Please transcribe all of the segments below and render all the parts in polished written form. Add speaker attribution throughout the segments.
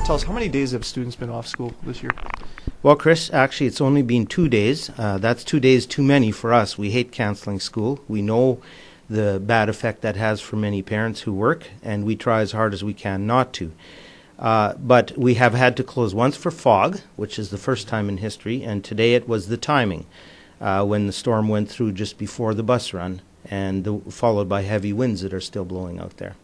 Speaker 1: Tell us, how many days have students been off school this year?
Speaker 2: Well, Chris, actually it's only been 2 days. That's 2 days too many for us. We hate canceling school. We know the bad effect that has for many parents who work, and we try as hard as we can not to. But we have had to close once for fog, which is the first time in history, and today it was the timing when the storm went through just before the bus run, and followed by heavy winds that are still blowing out there.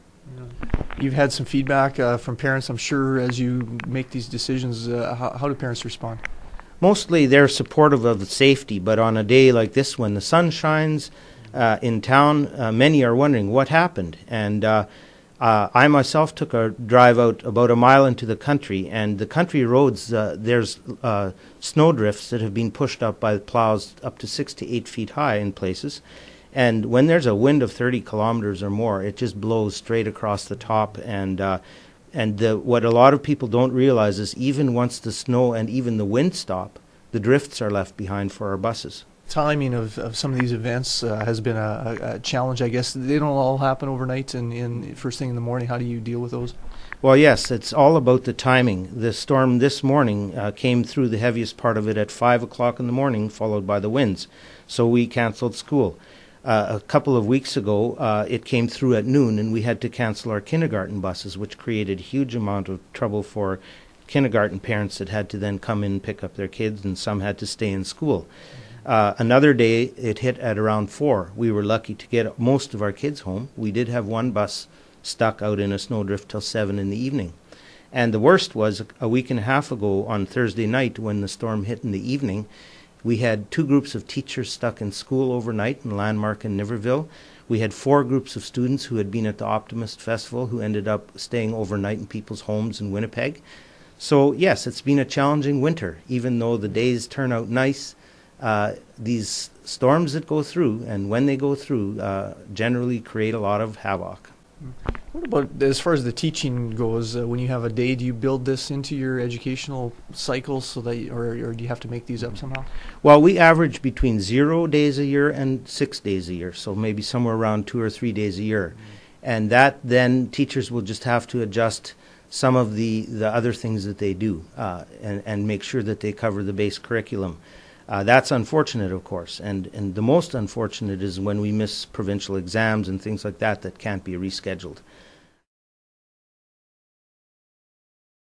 Speaker 1: You've had some feedback from parents, I'm sure, as you make these decisions. How do parents respond? Mostly
Speaker 2: they're supportive of the safety, but on a day like this when the sun shines in town, many are wondering what happened. And I myself took a drive out about a mile into the country, and the country roads, there's snowdrifts that have been pushed up by the plows up to 6 to 8 feet high in places. And when there's a wind of 30 kilometers or more, it just blows straight across the top. And what a lot of people don't realize is even once the snow and even the wind stop, the drifts are left behind for our buses.
Speaker 1: Timing of some of these events has been a challenge, I guess. They don't all happen overnight and first thing in the morning. How do you deal with those?
Speaker 2: Well, yes, it's all about the timing. The storm this morning came through, the heaviest part of it at 5 o'clock in the morning, followed by the winds. So we canceled school. A couple of weeks ago, it came through at noon, and we had to cancel our kindergarten buses, which created a huge amount of trouble for kindergarten parents that had to then come in and pick up their kids, and some had to stay in school. Another day, it hit at around 4. We were lucky to get most of our kids home. We did have one bus stuck out in a snowdrift till 7 in the evening. And the worst was a week and a half ago on Thursday night when the storm hit in the evening. We had 2 groups of teachers stuck in school overnight in Landmark and Niverville. We had 4 groups of students who had been at the Optimist Festival who ended up staying overnight in people's homes in Winnipeg. So yes, it's been a challenging winter. Even though the days turn out nice, these storms that go through, and when they go through, generally create a lot of havoc.
Speaker 1: What about as far as the teaching goes? When you have a day, do you build this into your educational cycles so that, or do you have to make these up somehow?
Speaker 2: Well, we average between 0 days a year and 6 days a year, so maybe somewhere around 2 or 3 days a year. And that then teachers will just have to adjust some of the other things that they do and make sure that they cover the base curriculum. That's unfortunate, of course, and the most unfortunate is when we miss provincial exams and things like that can't be rescheduled.